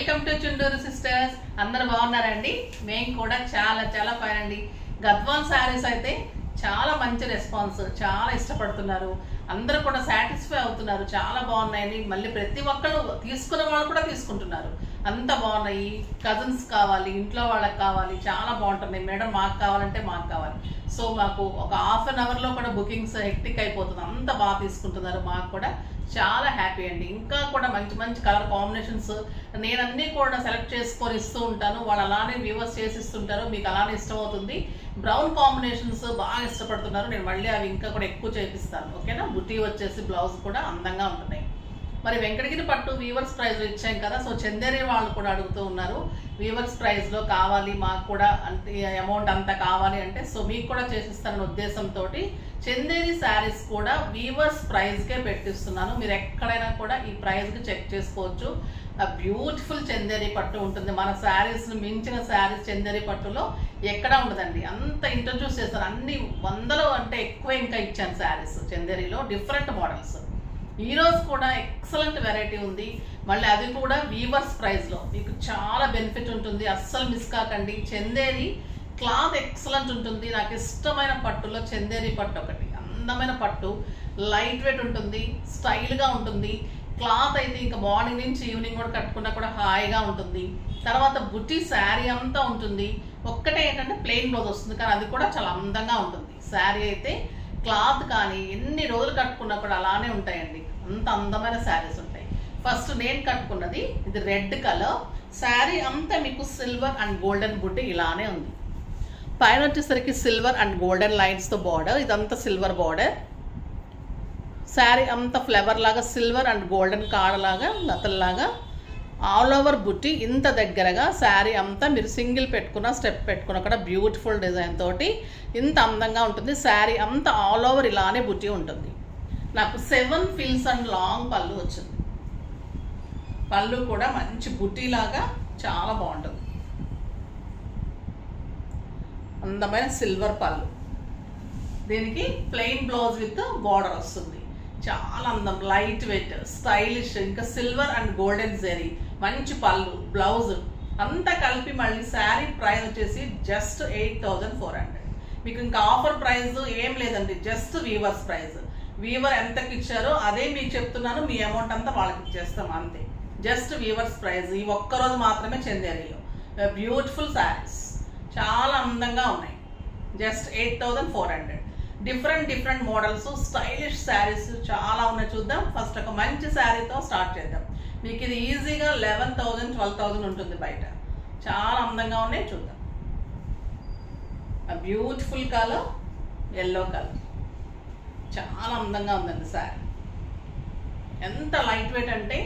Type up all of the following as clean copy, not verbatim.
Welcome to Chunduru sisters. అందరూ బాగున్నారండి? మేము కూడా చాలా చాలా ఫైన్ అండి. గద్వాల్ శారీస్ అయితే చాలా మంచి రెస్పాన్స్, చాలా ఇష్టపడుతున్నారు. అందరూ కూడా సాటిస్ఫై అవుతున్నారు. చాలా బాగున్నాయని మళ్ళీ ప్రతి ఒక్కళ్ళు తీసుకున్న వాళ్ళు కూడా తీసుకుంటున్నారు. అంత బాగున్నాయి. కజిన్స్ కావాలి, ఇంట్లో వాళ్ళకి కావాలి, చాలా బాగుంటున్నాయి మేడం, మాకు కావాలంటే మాకు కావాలి. సో మాకు ఒక హాఫ్ అన్ అవర్లో కూడా బుకింగ్స్ హెక్టిక్ అయిపోతుంది. అంత బాగా తీసుకుంటున్నారు. మాకు కూడా చాలా హ్యాపీ అండి. ఇంకా కూడా మంచి మంచి కలర్ కాంబినేషన్స్ నేను అన్నీ కూడా సెలెక్ట్ చేసుకొని ఇస్తూ ఉంటాను. వాళ్ళు అలానే వ్యూవర్స్ చేసి ఇస్తుంటారు. మీకు అలానే ఇష్టం అవుతుంది. బ్రౌన్ కాంబినేషన్స్ బాగా ఇష్టపడుతున్నారు. నేను మళ్ళీ అవి ఇంకా కూడా ఎక్కువ చేపిస్తాను. ఓకేనా? బుటీ వచ్చేసి బ్లౌజ్ కూడా అందంగా ఉంటున్నాయి. మరి వెంకటగిరి పట్టు వీవర్స్ ప్రైజ్లో ఇచ్చాం కదా. సో చందేరి వాళ్ళు కూడా అడుగుతూ ఉన్నారు, వీవర్స్ ప్రైజ్లో కావాలి మాకు కూడా, అంటే అమౌంట్ అంతా కావాలి అంటే. సో మీకు కూడా చేసిస్తానన్న ఉద్దేశంతో చందేరి శారీస్ కూడా వీవర్స్ ప్రైజ్కే పెట్టిస్తున్నాను. మీరు ఎక్కడైనా కూడా ఈ ప్రైజ్కి చెక్ చేసుకోవచ్చు. బ్యూటిఫుల్ చందేరి పట్టు ఉంటుంది. మన శారీస్ని మించిన శారీస్ చందేరి పట్టులో ఎక్కడా ఉండదండి. అంత ఇంట్రడ్యూస్ చేస్తారు. అన్ని వందలు అంటే ఎక్కువ ఇంకా ఇచ్చాను శారీస్ చందేరిలో, డిఫరెంట్ మోడల్స్. ఈరోజు కూడా ఎక్సలెంట్ వెరైటీ ఉంది. మళ్ళీ అది కూడా వీవర్స్ ప్రైస్లో మీకు చాలా బెనిఫిట్ ఉంటుంది. అస్సలు మిస్ కాకండి. చందేరి క్లాత్ ఎక్సలెంట్ ఉంటుంది. నాకు ఇష్టమైన పట్టులో చందేరి పట్టు ఒకటి. అందమైన పట్టు, లైట్ వెయిట్ ఉంటుంది, స్టైల్గా ఉంటుంది. క్లాత్ అయితే ఇంకా మార్నింగ్ నుంచి ఈవినింగ్ కూడా కట్టుకున్నా కూడా హాయిగా ఉంటుంది. తర్వాత బుట్టి శారీ అంతా ఉంటుంది. ఒక్కటే ఏంటంటే ప్లెయిన్ బ్లౌజ్ వస్తుంది, కానీ అది కూడా చాలా అందంగా ఉంటుంది. శారీ అయితే క్లాత్ కానీ ఎన్ని రోజులు కట్టుకున్నా కూడా అలానే ఉంటాయండి. అంత అందమైన శారీస్ ఉంటాయి. ఫస్ట్ నేను కట్టుకున్నది ఇది రెడ్ కలర్ శారీ. అంతా మీకు సిల్వర్ అండ్ గోల్డెన్ బుట్టి ఇలానే ఉంది. పైన వచ్చేసరికి సిల్వర్ అండ్ గోల్డెన్ లైన్స్తో బార్డర్, ఇదంతా సిల్వర్ బార్డర్. శారీ అంతా ఫ్లవర్ లాగా సిల్వర్ అండ్ గోల్డెన్ కాడలాగా లతల్లాగా ఆల్ ఓవర్ బుట్టి ఇంత దగ్గరగా శారీ అంతా మీరు సింగిల్ పెట్టుకున్న స్టెప్ పెట్టుకున్న కూడా బ్యూటిఫుల్ డిజైన్ తోటి ఇంత అందంగా ఉంటుంది. శారీ అంతా ఆల్ ఓవర్ ఇలానే బుట్టి ఉంటుంది. నాకు 7 ఫిల్స్ అండ్ లాంగ్ పళ్ళు వచ్చింది. పళ్ళు కూడా మంచి బుట్టి లాగా చాలా బాగుంటుంది. అందమైన సిల్వర్ పళ్ళు. దీనికి ప్లెయిన్ బ్లౌజ్ విత్ బార్డర్ వస్తుంది. చాలా అందం, లైట్ వెయిట్, స్టైలిష్. ఇంకా సిల్వర్ అండ్ గోల్డెన్ జెరీ, మంచి పళ్ళు, బ్లౌజ్ అంతా కలిపి మళ్ళీ శారీ ప్రైస్ వచ్చేసి జస్ట్ 8,400. మీకు ఇంకా ఆఫర్ ప్రైస్ ఏం లేదండి, జస్ట్ వీవర్స్ ప్రైస్. వీవర్ ఎంతకి ఇచ్చారో అదే మీకు చెప్తున్నాను. మీ అమౌంట్ అంతా వాళ్ళకి ఇచ్చేస్తాం అంతే. Just weavers price. ఈ ఒక్కరోజు మాత్రమే చందేరిలో బ్యూటిఫుల్ శారీస్ చాలా అందంగా ఉన్నాయి. Just 8,400. Different models, stylish sarees చాలా ఉన్నాయి. చూద్దాం. ఫస్ట్ ఒక మంచి శారీతో స్టార్ట్ చేద్దాం. మీకు ఇది ఈజీగా 11,000 12,000 ఉంటుంది బయట. చాలా అందంగా ఉన్నాయి. చూద్దాం. బ్యూటిఫుల్ కలర్, ఎల్లో కలర్, చాలా అందంగా ఉందండి శారీ. ఎంత లైట్ వెయిట్ అంటే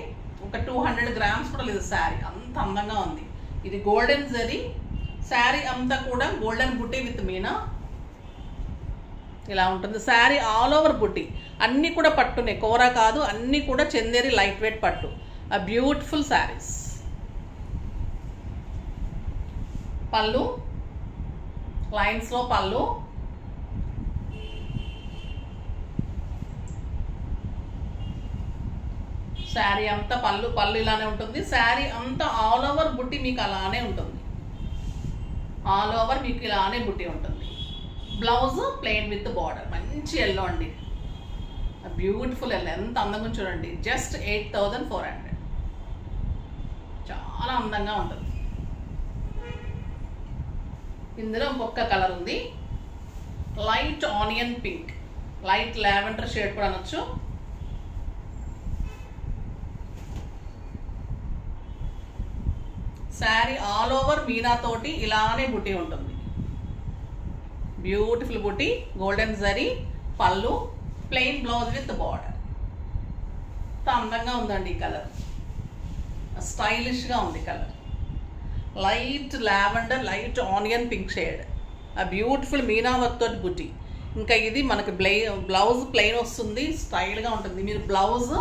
ఒక 200 గ్రామ్స్ కూడా లేదు శారీ. అంత అందంగా ఉంది. ఇది గోల్డెన్ జరీ శారీ అంతా కూడా గోల్డెన్ బుట్టి విత్ మీనా ఇలా ఉంటుంది. శారీ ఆల్ ఓవర్ బుట్టి అన్నీ కూడా పట్టునే, కోరా కాదు, అన్నీ కూడా చందేరి లైట్ వెయిట్ పట్టు. ఆ బ్యూటిఫుల్ శారీస్. పళ్ళు లైన్స్లో పళ్ళు, శారీ అంతా పళ్ళు ఇలానే ఉంటుంది. శారీ అంతా ఆల్ ఓవర్ బుట్టి మీకు అలానే ఉంటుంది. ఆల్ ఓవర్ మీకు ఇలానే బుట్టి ఉంటుంది. బ్లౌజ్ ప్లెయిన్ విత్ బార్డర్, మంచి ఎల్లో అండి. బ్యూటిఫుల్ ఎల్లో, ఎంత అందంగా చూడండి. జస్ట్ 8,400. చాలా అందంగా ఉంటుంది. ఇందులో ఇంకొక కలర్ ఉంది, light onion pink, light lavender shade కూడా అనొచ్చు. శారీ ఆల్ ఓవర్ మీనా తోటి ఇలానే బుట్టి ఉంటుంది. బ్యూటిఫుల్ బుట్టి, గోల్డెన్ జరీ పళ్ళు, ప్లెయిన్ బ్లౌజ్ విత్ బార్డర్. అందంగా ఉందండి ఈ కలర్. స్టైలిష్గా ఉంది colour. Light lavender, light onion pink shade. ఆ బ్యూటిఫుల్ మీనా వర్క్ తోటి బుట్టి. ఇంకా ఇది మనకి బ్లౌజ్ ప్లెయిన్ వస్తుంది, స్టైల్గా ఉంటుంది. మీరు బ్లౌజ్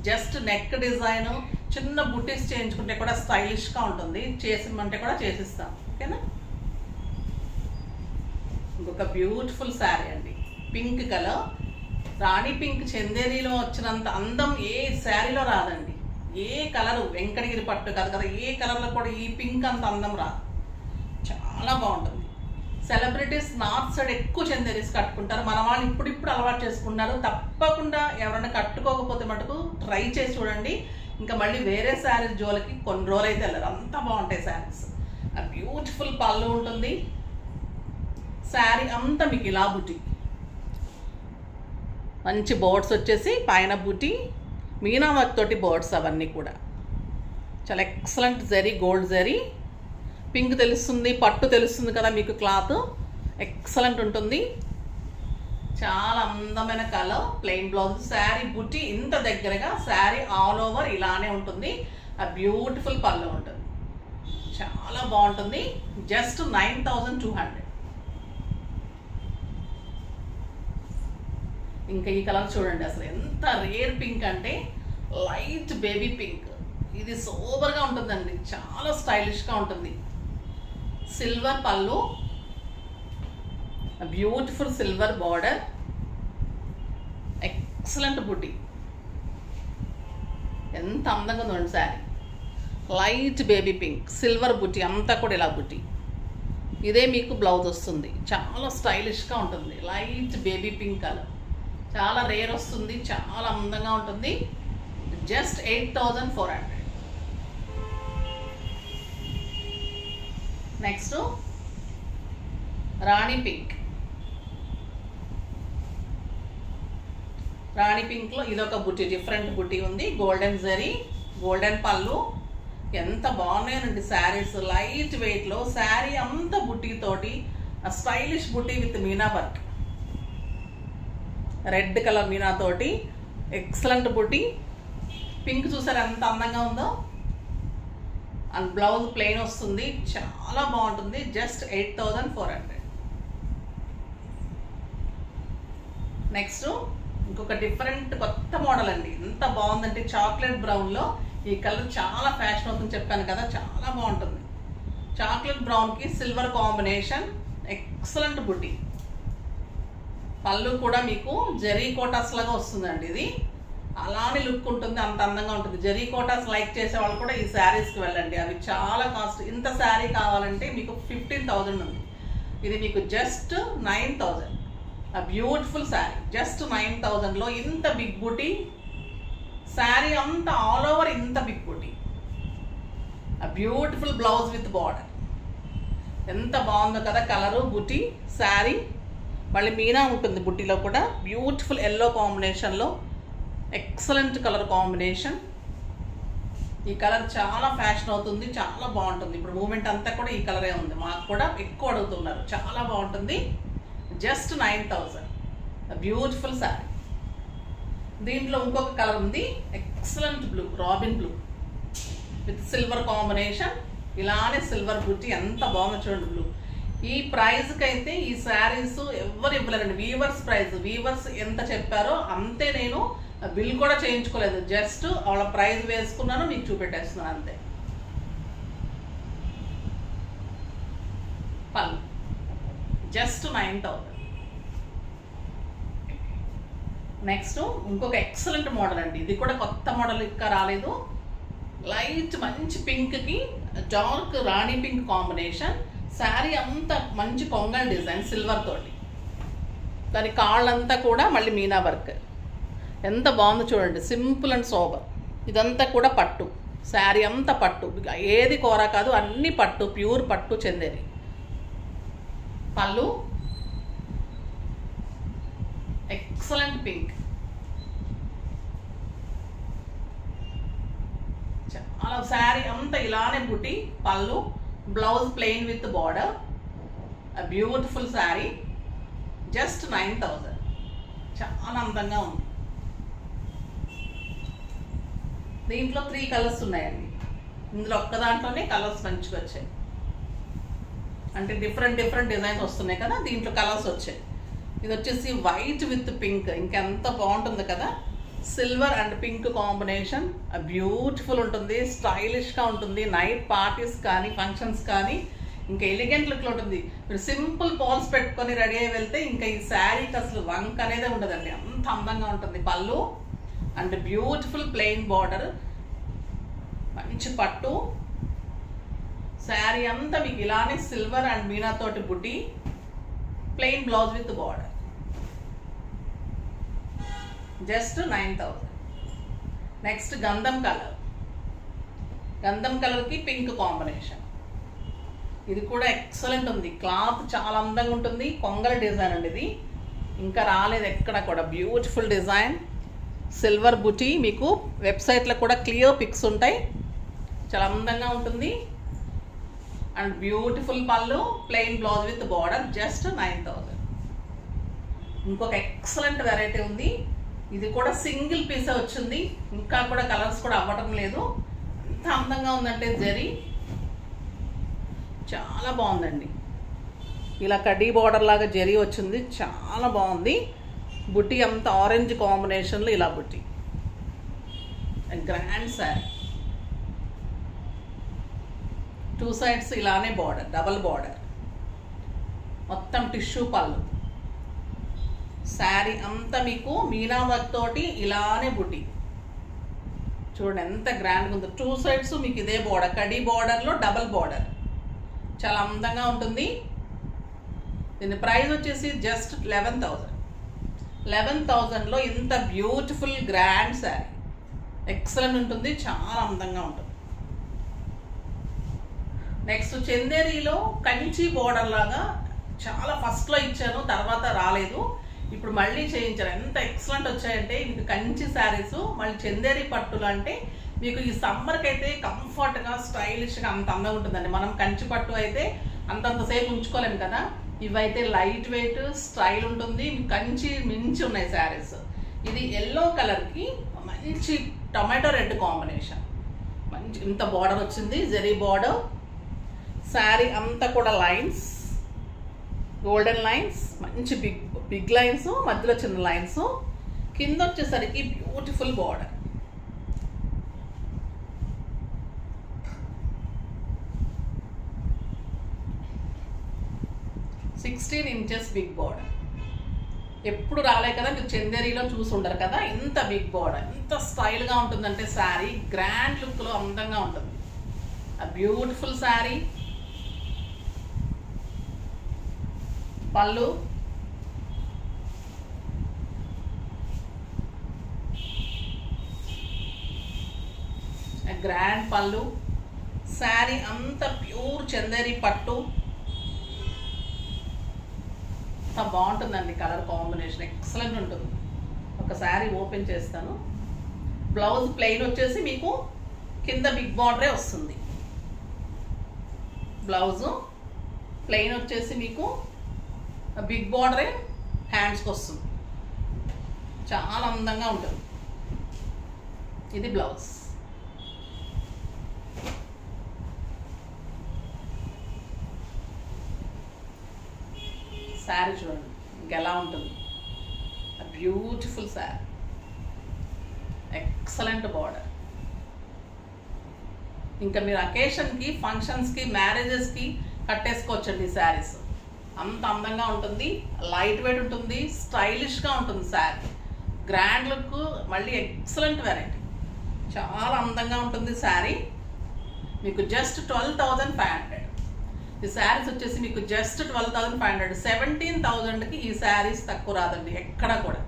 జస్ట్ నెక్ డిజైన్ చిన్న బుట్టీస్ చేయించుకుంటే కూడా స్టైలిష్గా ఉంటుంది. చేసిమంటే కూడా చేసిస్తాం. ఓకేనా? ఇంకొక బ్యూటిఫుల్ శారీ అండి, పింక్ కలర్. రాణి పింక్ చందేరిలో వచ్చినంత అందం ఏ శారీలో రాదండి. ఏ కలర్ వెంకటగిరి పట్టు కాదు కదా, ఏ కలర్లో కూడా ఈ పింక్ అంత అందం రాదు. చాలా బాగుంటుంది. సెలబ్రిటీస్ నార్త్ సైడ్ ఎక్కువ చందేరీస్ కట్టుకుంటారు, మన వాళ్ళు ఇప్పుడు అలవాటు చేసుకుంటున్నారు. తప్పకుండా ఎవరైనా కట్టుకోకపోతే మటుకు ట్రై చేసి చూడండి. ఇంకా మళ్ళీ వేరే శారీస్ జోలికి కొన్ని రోజులు అయితే వెళ్ళరు, అంత బాగుంటాయి శారీస్. బ్యూటిఫుల్ పళ్ళు ఉంటుంది. శారీ అంతా మీకు ఇలా బుటీ, మంచి బోర్డ్స్ వచ్చేసి పైన బుటీ, మీనా వర్క్ తోటి బోర్డ్స్ అవన్నీ కూడా చాలా excellent. Zari, gold zari, pink తెలుస్తుంది, పట్టు తెలుస్తుంది కదా మీకు. క్లాత్ ఎక్సలెంట్ ఉంటుంది. చాలా అందమైన కలర్, ప్లెయిన్ బ్లౌజ్. శారీ బుటీ ఇంత దగ్గరగా, శారీ ఆల్ ఓవర్ ఇలానే ఉంటుంది. ఆ బ్యూటిఫుల్ పళ్ళు ఉంటుంది, చాలా బాగుంటుంది. జస్ట్ 9200. ఇంకా ఈ కలర్ చూడండి, అసలు ఎంత రేర్ పింక్ అంటే లైట్ బేబీ పింక్. ఇది సూపర్గా ఉంటుందండి, చాలా స్టైలిష్గా ఉంటుంది. సిల్వర్ పళ్ళు, బ్యూటిఫుల్ సిల్వర్ బార్డర్, ఎక్సలెంట్ బుటీ. ఎంత అందంగా ఉందండి sari. Light baby pink, silver బుటీ, అంతా కూడా ఇలా బుటీ. ఇదే మీకు బ్లౌజ్ వస్తుంది. చాలా స్టైలిష్గా ఉంటుంది. లైట్ బేబీ పింక్ కలర్, చాలా రేర్ వస్తుంది, చాలా అందంగా ఉంటుంది. జస్ట్ 8400. నెక్స్ట్ రాణి పింక్. రాణి పింక్లో ఇదొక బుటీ, డిఫరెంట్ బుటీ ఉంది. గోల్డెన్ జరీ, గోల్డెన్ పళ్ళు. ఎంత బాగున్నాయండి శారీస్. లైట్ వెయిట్లో శారీ అంతా బుటీతోటి, stylish buti with Meena work, red colour Meena తోటి ఎక్సలెంట్ బుటీ. పింక్ చూసారు ఎంత అందంగా ఉందో. అండ్ బ్లౌజ్ ప్లెయిన్ వస్తుంది, చాలా బాగుంటుంది. జస్ట్ 8400. నెక్స్ట్ ఇంకొక డిఫరెంట్ కొత్త మోడల్ అండి. ఎంత బాగుందంటే చాక్లెట్ బ్రౌన్లో ఈ కలర్ చాలా ఫ్యాషన్ అవుతుంది చెప్పాను కదా, చాలా బాగుంటుంది. చాక్లెట్ బ్రౌన్కి సిల్వర్ కాంబినేషన్, ఎక్సలెంట్ బుటీ. పళ్ళు కూడా మీకు జరీ కోటాస్ లాగా వస్తుందండి. ఇది అలానే లుక్ ఉంటుంది, అంత అందంగా ఉంటుంది. జరీ కోటాస్ లైక్ చేసే వాళ్ళు కూడా ఈ శారీస్కి వెళ్ళండి, అవి చాలా కాస్ట్. ఇంత శారీ కావాలంటే మీకు 15,000 ఉంది. ఇది మీకు జస్ట్ 9000. ఆ బ్యూటిఫుల్ శారీ జస్ట్ 9000లో ఇంత బిగ్ బుటీ. శారీ అంతా ఆల్ ఓవర్ ఇంత బిగ్ బుటీ. ఆ బ్యూటిఫుల్ బ్లౌజ్ విత్ బార్డర్. ఎంత బాగుందో కదా కలరు, బుటీ, శారీ. మళ్ళీ మీనా ఉంటుంది బుట్టీలో కూడా. బ్యూటిఫుల్ ఎల్లో కాంబినేషన్లో ఎక్సలెంట్ కలర్ కాంబినేషన్. ఈ కలర్ చాలా ఫ్యాషన్ అవుతుంది, చాలా బాగుంటుంది. ఇప్పుడు మూమెంట్ అంతా కూడా ఈ కలరే ఉంది, మాకు కూడా ఎక్కువ అడుగుతున్నారు. చాలా బాగుంటుంది. జస్ట్ 9000. బ్యూటిఫుల్ శారీ. దీంట్లో ఇంకొక కలర్ ఉంది, excellent blue, robin blue with silver combination. ఇలానే సిల్వర్ బుట్టి, ఎంత బాగుందో చూడండి బ్లూ. ఈ ప్రైస్కి అయితే ఈ శారీస్ ఎవరు ఇవ్వలేరండి. వీవర్స్ ప్రైస్, వీవర్స్ ఎంత చెప్పారో అంతే. నేను బిల్ కూడా చేయించుకోలేదు, జస్ట్ వాళ్ళ ప్రైస్ వేసుకున్నాను, మీకు చూపెట్టేస్తున్నాను అంతే. పళ్ళు జస్ట్ 9000. నెక్స్ట్ ఇంకొక ఎక్సలెంట్ మోడల్ అండి. ఇది కూడా కొత్త మోడల్, ఇంకా రాలేదు. లైట్ మంచి పింక్కి డార్క్ రాణి పింక్ కాంబినేషన్. శారీ అంతా మంచి కొంగల్ డిజైన్, సిల్వర్ తోటి. దాని కాళ్ళంతా కూడా మళ్ళీ మీనా వర్క్. ఎంత బాగుందో చూడండి, సింపుల్ అండ్ సోబర్. ఇదంతా కూడా పట్టు, శారీ అంతా పట్టు, ఏది కూర కాదు, అన్ని పట్టు, ప్యూర్ పట్టు చందేరి. పళ్ళు ఎక్సలెంట్ పింక్, చాలా. శారీ అంతా ఇలానే బుట్టి, పళ్ళు, blouse plain with border. Beautiful sari. Just 9000. చాలా అందంగా ఉంది. దీంట్లో 3 కలర్స్ ఉన్నాయండి. ఇందులో ఒక్క దాంట్లోనే కలర్స్ మంచిగా వచ్చాయి. అంటే డిఫరెంట్ డిజైన్స్ వస్తున్నాయి కదా, దీంట్లో కలర్స్ వచ్చాయి. ఇది వచ్చేసి వైట్ విత్ పింక్, ఇంకెంత బాగుంటుంది కదా. Silver and pink combination. Beautiful ఉంటుంది, స్టైలిష్గా ఉంటుంది. నైట్ పార్టీస్ కానీ, ఫంక్షన్స్ కానీ ఇంకా ఎలిగెంట్ లుక్లో ఉంటుంది. మీరు సింపుల్ పాల్స్ పెట్టుకొని రెడీ అయ్యి వెళ్తే ఇంకా ఈ శారీకి అసలు వంక్ అనేది ఉండదండి, అంత అందంగా ఉంటుంది. పళ్ళు అండ్ బ్యూటిఫుల్ ప్లెయిన్ బార్డర్. మంచి పట్టు శారీ అంతా మీకు ఇలానే సిల్వర్ అండ్ మీనా తోటి బుట్టి, plain blouse with border. Just 9,000. Next గంధం కలర్, గంధం కలర్కి పింక్ కాంబినేషన్. ఇది కూడా ఎక్సలెంట్ ఉంది, క్లాత్ చాలా అందంగా ఉంటుంది. కొంగల డిజైన్ అండి ఇది, ఇంకా రాలేదు ఎక్కడ కూడా. బ్యూటిఫుల్ డిజైన్, సిల్వర్ బుటీ. మీకు వెబ్సైట్లో కూడా క్లియర్ పిక్స్ ఉంటాయి. చాలా అందంగా ఉంటుంది. అండ్ బ్యూటిఫుల్ పళ్ళు, plain blouse with border. Just 9,000. ఇంకొక ఎక్సలెంట్ వెరైటీ ఉంది. ఇది కూడా సింగిల్ పీసే వచ్చింది, ఇంకా కూడా కలర్స్ కూడా అవ్వటం లేదు. ఎంత అందంగా ఉందంటే జరీ చాలా బాగుందండి. ఇలా కడ్డీ బార్డర్ లాగా జరీ వచ్చింది, చాలా బాగుంది. బుట్టి అంత ఆరెంజ్ కాంబినేషన్లో ఇలా బుట్టి. గ్రాండ్ శారీ, 2 సైడ్స్ ఇలానే బార్డర్, డబల్ బార్డర్, మొత్తం టిష్యూ పళ్ళు. శారీ అంతా మీకు మీనా వర్క్ తోటి ఇలానే బుట్టి. చూడండి ఎంత గ్రాండ్గా ఉందో. 2 సైడ్స్ మీకు ఇదే బార్డర్, కడ్డీ బార్డర్లో డబల్ బార్డర్, చాలా అందంగా ఉంటుంది. దీని ప్రైస్ వచ్చేసి జస్ట్ 11,000. 11,000లో ఇంత బ్యూటిఫుల్ గ్రాండ్ శారీ ఎక్సలెంట్ ఉంటుంది, చాలా అందంగా ఉంటుంది. నెక్స్ట్ చందేరీలో కంచి బార్డర్ లాగా చాలా ఫస్ట్లో ఇచ్చాను, తర్వాత రాలేదు, ఇప్పుడు మళ్ళీ చేయించాను. ఎంత ఎక్సలెంట్ వచ్చాయంటే మీకు కంచి శారీస్, మళ్ళీ చందేరి పట్టులు అంటే మీకు ఈ సమ్మర్కి అయితే కంఫర్ట్గా స్టైలిష్గా అంత అందంగా ఉంటుందండి. మనం కంచి పట్టు అయితే అంతంతసేపు ఉంచుకోలేము కదా, ఇవైతే లైట్ వెయిట్ స్టైల్ ఉంటుంది. కంచి మించి ఉన్నాయి శారీస్. ఇది ఎల్లో కలర్కి మంచి టొమాటో రెడ్ కాంబినేషన్, మంచి ఇంత బార్డర్ వచ్చింది, జరీ బార్డర్. శారీ అంతా కూడా లైన్స్, గోల్డెన్ లైన్స్, మంచి బిగ్ లైన్స్, మధ్యలో చిన్న లైన్స్, కింద వచ్చేసరికి beautiful border. Sixteen inches big border. ఎప్పుడు రాలే కదా మీరు చందేరీలో చూసి ఉండరు కదా, ఇంత బిగ్ బార్డర్, ఎంత స్టైల్గా ఉంటుందంటే శారీ గ్రాండ్ లుక్లో అందంగా ఉంటుంది. ఆ బ్యూటిఫుల్ శారీ. పళ్ళు, గ్రాండ్ పళ్ళు. శారీ అంత ప్యూర్ చందేరి పట్టు, అంత బాగుంటుందండి. కలర్ కాంబినేషన్ ఎక్సలెంట్ ఉంటుంది. ఒక శారీ ఓపెన్ చేస్తాను. బ్లౌజ్ ప్లెయిన్ వచ్చేసి మీకు కింద బిగ్ బార్డరే వస్తుంది. బ్లౌజు ప్లెయిన్ వచ్చేసి మీకు బిగ్ బార్డరే హ్యాండ్స్కి వస్తుంది, చాలా అందంగా ఉంటుంది. ఇది బ్లౌజ్. శారీ చూడండి ఇంకెలా ఉంటుంది, బ్యూటిఫుల్ శారీ, ఎక్సలెంట్ బార్డర్. ఇంకా మీరు అకేషన్కి, ఫంక్షన్స్కి, మ్యారేజెస్కి కట్టేసుకోవచ్చండి శారీస్. అంత అందంగా ఉంటుంది, లైట్ వెయిట్ ఉంటుంది, స్టైలిష్గా ఉంటుంది శారీ. గ్రాండ్ లుక్, మళ్ళీ ఎక్సలెంట్ వెరైటీ, చాలా అందంగా ఉంటుంది శారీ. మీకు జస్ట్ 12,500. ఈ శారీస్ వచ్చేసి మీకు జస్ట్ 12,500. 17,000కి ఈ శారీస్ తక్కువ రాదండి ఎక్కడ కూడా.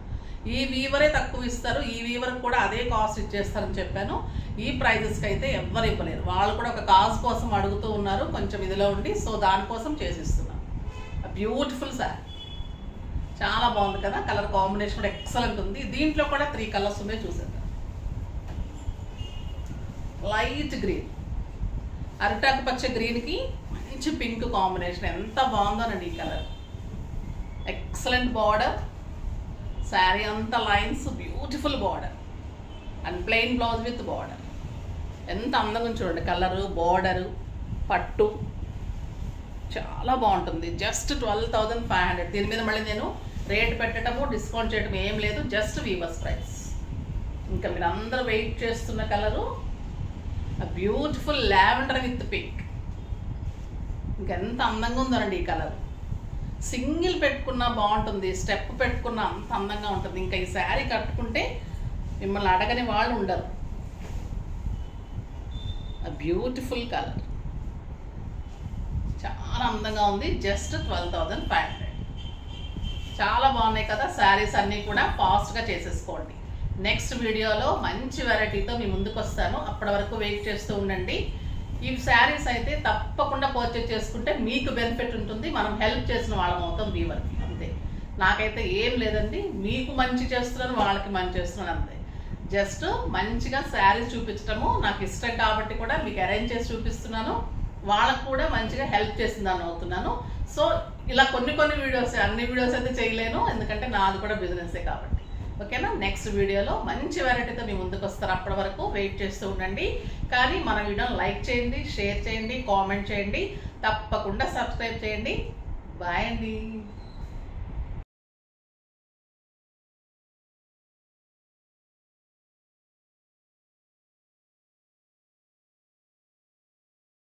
ఈ వీవరే తక్కువ ఇస్తారు, ఈ వీవర్ కూడా అదే కాస్ట్ ఇచ్చేస్తారని చెప్పాను. ఈ ప్రైజెస్కి అయితే ఎవ్వరు ఇవ్వలేరు. వాళ్ళు కూడా ఒక కాజ్ కోసం అడుగుతూ ఉన్నారు కొంచెం ఇదిలో ఉండి, సో దానికోసం చేసిస్తున్నాను. బ్యూటిఫుల్ శారీ, చాలా బాగుంది కదా. కలర్ కాంబినేషన్ కూడా ఎక్సలెంట్ ఉంది. దీంట్లో కూడా 3 కలర్స్ ఉన్నాయి, చూసేద్దాం. లైట్ గ్రీన్, అరిటాకు పచ్చ గ్రీన్కి మంచి పింక్ కాంబినేషన్, ఎంత బాగుందోనండి ఈ కలర్. ఎక్సలెంట్ బార్డర్, శారీ అంతా lines, beautiful border and plain blouse with border. ఎంత అందంగా చూడండి కలరు, బార్డరు, పట్టు, చాలా బాగుంటుంది. జస్ట్ 12,500. దీని మీద మళ్ళీ నేను రేట్ పెట్టడము, డిస్కౌంట్ చేయడం ఏం లేదు, జస్ట్ వీవర్స్ ప్రైస్. ఇంకా మీరు అందరూ వెయిట్ చేస్తున్న colour beautiful lavender with pink. ఇంకెంత అందంగా ఉందండి ఈ కలర్. సింగిల్ పెట్టుకున్నా బాగుంటుంది, స్టెప్ పెట్టుకున్నా అంత అందంగా ఉంటుంది. ఇంకా ఈ శారీ కట్టుకుంటే మిమ్మల్ని అడగని వాళ్ళు ఉండరు. బ్యూటిఫుల్ కలర్, చాలా అందంగా ఉంది. జస్ట్ 12,500. చాలా బాగున్నాయి కదా శారీస్ అన్నీ కూడా. ఫాస్ట్గా చేసేసుకోండి. నెక్స్ట్ వీడియోలో మంచి వెరైటీతో మీ ముందుకు వస్తాను. అప్పటి వరకు వెయిట్ చేస్తూ ఉండండి. ఈ శారీస్ అయితే తప్పకుండా పర్చేజ్ చేసుకుంటే మీకు బెనిఫిట్ ఉంటుంది. మనం హెల్ప్ చేసిన వాళ్ళం అవుతాం వీవర్కి, అంతే. నాకైతే ఏం లేదండి, మీకు మంచి చేస్తున్నాను, వాళ్ళకి మంచి చేస్తున్నాను, అంతే. జస్ట్ మంచిగా శారీస్ చూపించడము నాకు ఇష్టం కాబట్టి కూడా మీకు అరేంజ్ చేసి చూపిస్తున్నాను. వాళ్ళకు కూడా మంచిగా హెల్ప్ చేసిందని అవుతున్నాను. సో ఇలా కొన్ని వీడియోస్, అన్ని వీడియోస్ అయితే చేయలేను, ఎందుకంటే నాది కూడా బిజినెసే కాబట్టి. ఓకేనా? నెక్స్ట్ వీడియోలో మంచి వెరైటీతో మీ ముందుకు వస్తారు. అప్పటి వరకు వెయిట్ చేస్తూ ఉండండి. కానీ మన వీడియోని లైక్ చేయండి, షేర్ చేయండి, కామెంట్ చేయండి, తప్పకుండా సబ్స్క్రైబ్ చేయండి. బాయ్ అండి.